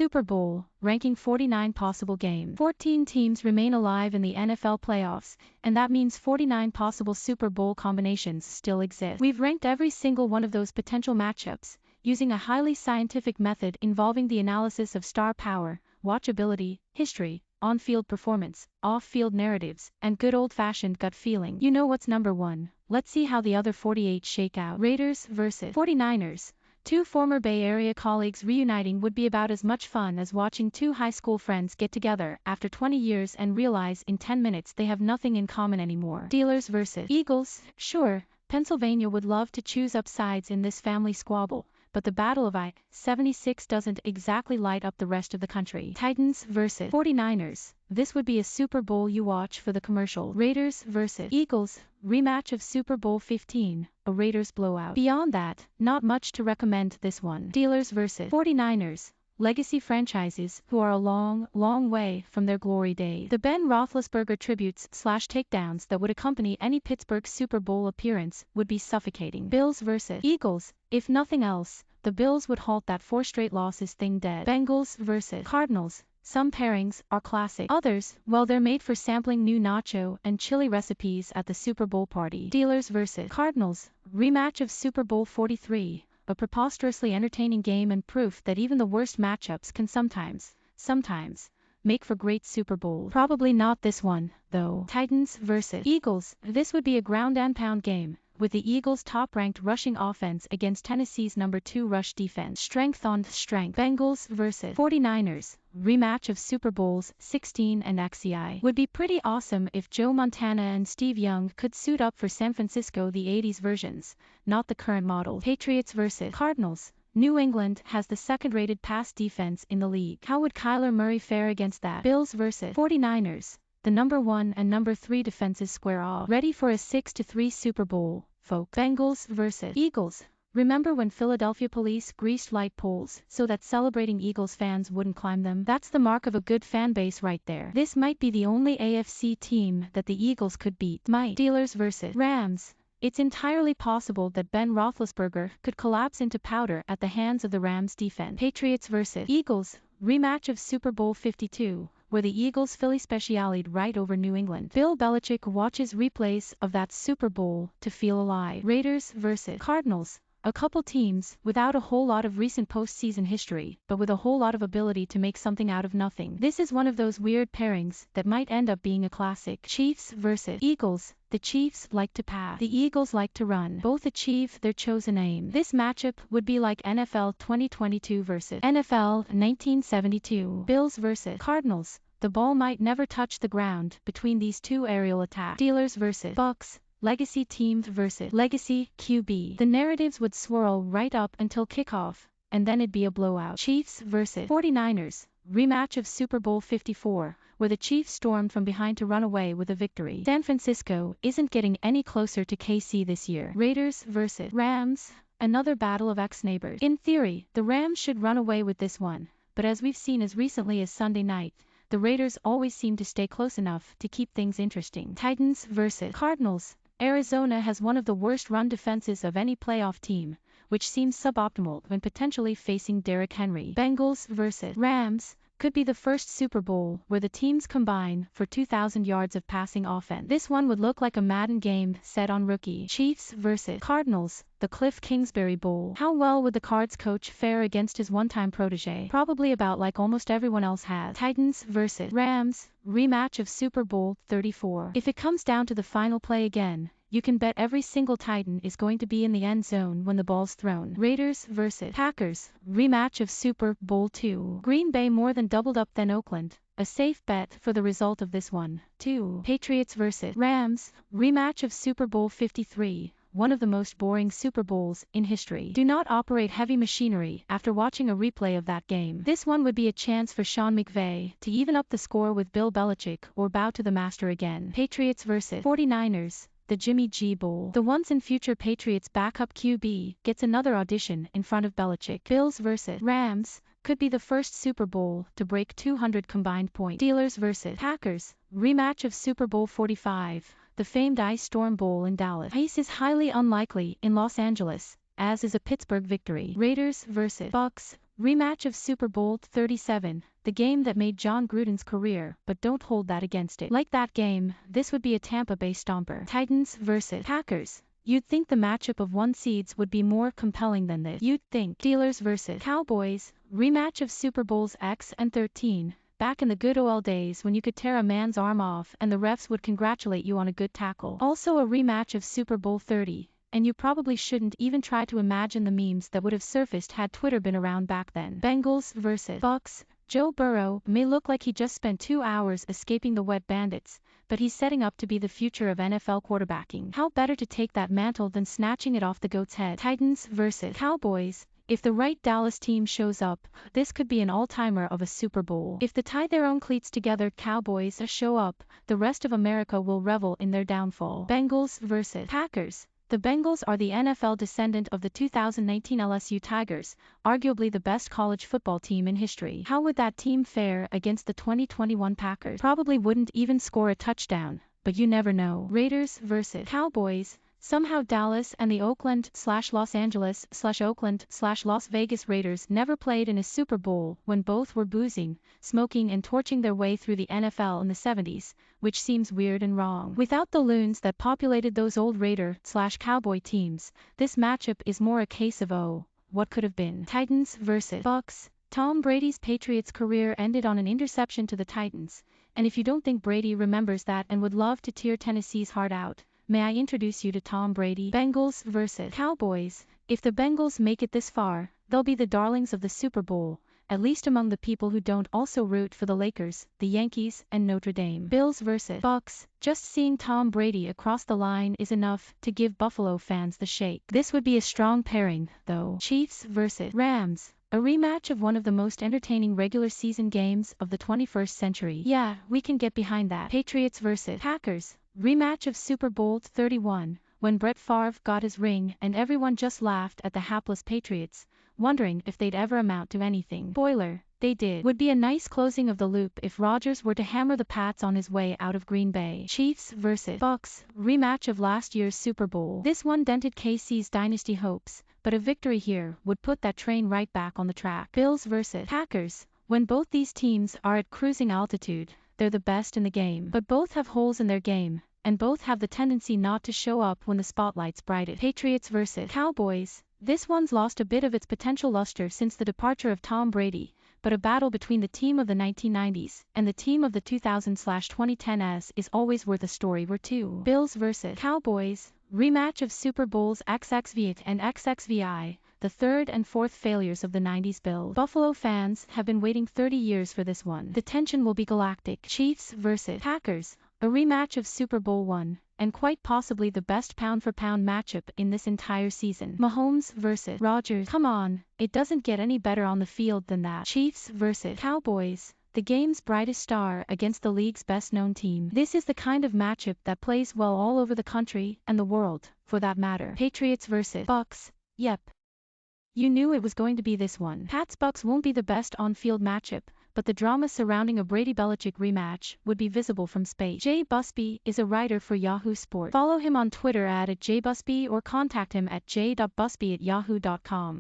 Super Bowl, ranking 49 possible games. 14 teams remain alive in the NFL playoffs, and that means 49 possible Super Bowl combinations still exist. We've ranked every single one of those potential matchups, using a highly scientific method involving the analysis of star power, watchability, history, on-field performance, off-field narratives, and good old-fashioned gut feeling. You know what's number one. Let's see how the other 48 shake out. Raiders vs. 49ers. Two former Bay Area colleagues reuniting would be about as much fun as watching two high school friends get together after 20 years and realize in 10 minutes they have nothing in common anymore. Steelers vs. Eagles. Sure, Pennsylvania would love to choose up sides in this family squabble, but the Battle of I-76 doesn't exactly light up the rest of the country. Titans vs. 49ers. This would be a Super Bowl you watch for the commercial. Raiders vs. Eagles. Rematch of Super Bowl 15, a Raiders blowout. Beyond that, not much to recommend this one. Steelers vs. 49ers. Legacy franchises who are a long, long way from their glory days. The Ben Roethlisberger tributes/takedowns that would accompany any Pittsburgh Super Bowl appearance would be suffocating. Bills vs. Eagles. If nothing else, the Bills would halt that 4 straight losses thing dead. Bengals vs. Cardinals. Some pairings are classic. Others, well, they're made for sampling new nacho and chili recipes at the Super Bowl party. Steelers vs. Cardinals. Rematch of Super Bowl 43. A preposterously entertaining game and proof that even the worst matchups can sometimes, make for great Super Bowls. Probably not this one, though. Titans vs. Eagles. This would be a ground and pound game, with the Eagles' top-ranked rushing offense against Tennessee's number 2 rush defense. Strength on strength. Bengals vs. 49ers. Rematch of Super Bowls 16 and XXXIV. Would be pretty awesome if Joe Montana and Steve Young could suit up for San Francisco, the 80s versions, not the current model. Patriots vs. Cardinals. New England has the second-rated pass defense in the league. How would Kyler Murray fare against that? Bills vs. 49ers. The number 1 and number 3 defenses square off. Ready for a 6-3 Super Bowl, folks. Bengals vs. Eagles. Remember when Philadelphia police greased light poles so that celebrating Eagles fans wouldn't climb them? That's the mark of a good fan base right there. This might be the only AFC team that the Eagles could beat. Steelers vs. Rams. It's entirely possible that Ben Roethlisberger could collapse into powder at the hands of the Rams defense. Patriots vs. Eagles. Rematch of Super Bowl 52. Where the Eagles Philly specialed right over New England. Bill Belichick watches replays of that Super Bowl to feel alive. Raiders vs. Cardinals. A couple teams without a whole lot of recent postseason history, but with a whole lot of ability to make something out of nothing. This is one of those weird pairings that might end up being a classic. Chiefs vs. Eagles. The Chiefs like to pass. The Eagles like to run. Both achieve their chosen aim. This matchup would be like NFL 2022 versus NFL 1972. Bills vs. Cardinals. The ball might never touch the ground between these two aerial attacks. Steelers vs. Bucks. Legacy teams vs. Legacy QB. The narratives would swirl right up until kickoff, and then it'd be a blowout. Chiefs vs. 49ers. Rematch of Super Bowl 54, where the Chiefs stormed from behind to run away with a victory. San Francisco isn't getting any closer to KC this year. Raiders vs. Rams. Another battle of ex-neighbors. In theory, the Rams should run away with this one, but as we've seen as recently as Sunday night, the Raiders always seem to stay close enough to keep things interesting. Titans vs. Cardinals. Arizona has one of the worst run defenses of any playoff team, which seems suboptimal when potentially facing Derrick Henry. Bengals vs. Rams could be the first Super Bowl where the teams combine for 2,000 yards of passing offense. This one would look like a Madden game set on rookie. Chiefs vs. Cardinals. The Cliff Kingsbury Bowl. How well would the Cards coach fare against his one-time protege? Probably about like almost everyone else has. Titans vs. Rams. Rematch of Super Bowl 34. If it comes down to the final play again, you can bet every single Titan is going to be in the end zone when the ball's thrown. Raiders vs. Packers. Rematch of Super Bowl 2. Green Bay more than doubled up than Oakland. A safe bet for the result of this one, too. Patriots vs. Rams. Rematch of Super Bowl 53. One of the most boring Super Bowls in history. Do not operate heavy machinery after watching a replay of that game. This one would be a chance for Sean McVay to even up the score with Bill Belichick or bow to the master again. Patriots vs. 49ers. The Jimmy G Bowl. The once and future Patriots backup QB gets another audition in front of Belichick. Bills vs. Rams could be the first Super Bowl to break 200 combined points. Steelers vs. Packers. Rematch of Super Bowl 45. The famed Ice Storm Bowl in Dallas. Ice is highly unlikely in Los Angeles, as is a Pittsburgh victory. Raiders vs. Bucks. Rematch of Super Bowl 37, the game that made John Gruden's career, but don't hold that against it. Like that game, this would be a Tampa Bay stomper. Titans vs. Packers. You'd think the matchup of 1 seeds would be more compelling than this. You'd think. Steelers vs. Cowboys. Rematch of Super Bowls X and 13. Back in the good old days when you could tear a man's arm off and the refs would congratulate you on a good tackle. Also a rematch of Super Bowl 30. And you probably shouldn't even try to imagine the memes that would have surfaced had Twitter been around back then. Bengals vs. Bucks. Joe Burrow may look like he just spent 2 hours escaping the wet bandits, but he's setting up to be the future of NFL quarterbacking. How better to take that mantle than snatching it off the GOAT's head? Titans vs. Cowboys. If the right Dallas team shows up, this could be an all-timer of a Super Bowl. If the tie their own cleats together Cowboys show up, the rest of America will revel in their downfall. Bengals vs. Packers. The Bengals are the NFL descendant of the 2019 LSU Tigers, arguably the best college football team in history. How would that team fare against the 2021 Packers? Probably wouldn't even score a touchdown, but you never know. Raiders vs. Cowboys. Somehow Dallas and the Oakland/Los Angeles/Oakland/Las Vegas Raiders never played in a Super Bowl when both were boozing, smoking and torching their way through the NFL in the 70s, which seems weird and wrong. Without the loons that populated those old Raider/Cowboy teams, this matchup is more a case of oh, what could have been. Titans vs. Bucks. Tom Brady's Patriots career ended on an interception to the Titans, and if you don't think Brady remembers that and would love to tear Tennessee's heart out, may I introduce you to Tom Brady? Bengals vs. Cowboys. If the Bengals make it this far, they'll be the darlings of the Super Bowl, at least among the people who don't also root for the Lakers, the Yankees, and Notre Dame. Bills vs. Bucks. Just seeing Tom Brady across the line is enough to give Buffalo fans the shake. This would be a strong pairing, though. Chiefs vs. Rams. A rematch of one of the most entertaining regular season games of the 21st century. Yeah, we can get behind that. Patriots vs. Packers. Rematch of Super Bowl 31, when Brett Favre got his ring and everyone just laughed at the hapless Patriots, wondering if they'd ever amount to anything. Spoiler, they did. Would be a nice closing of the loop if Rodgers were to hammer the Pats on his way out of Green Bay. Chiefs vs. Bucks. Rematch of last year's Super Bowl. This one dented KC's dynasty hopes, but a victory here would put that train right back on the track. Bills vs. Packers. When both these teams are at cruising altitude, they're the best in the game. But both have holes in their game, and both have the tendency not to show up when the spotlight's brightest. Patriots vs. Cowboys. This one's lost a bit of its potential luster since the departure of Tom Brady, but a battle between the team of the 1990s and the team of the 2000s/2010s is always worth a story or two. Bills vs. Cowboys. Rematch of Super Bowls XXXV and XXXVI, the third and fourth failures of the 90s Bills. Buffalo fans have been waiting 30 years for this one. The tension will be galactic. Chiefs vs. Packers. A rematch of Super Bowl I, and quite possibly the best pound-for-pound matchup in this entire season. Mahomes vs. Rodgers. Come on, it doesn't get any better on the field than that. Chiefs vs. Cowboys. The game's brightest star against the league's best-known team. This is the kind of matchup that plays well all over the country, and the world, for that matter. Patriots vs. Bucks. Yep. You knew it was going to be this one. Pats-Bucks won't be the best on-field matchup, but the drama surrounding a Brady-Belichick rematch would be visible from space. Jay Busby is a writer for Yahoo Sports. Follow him on Twitter at @JBusby or contact him at j.busby@yahoo.com.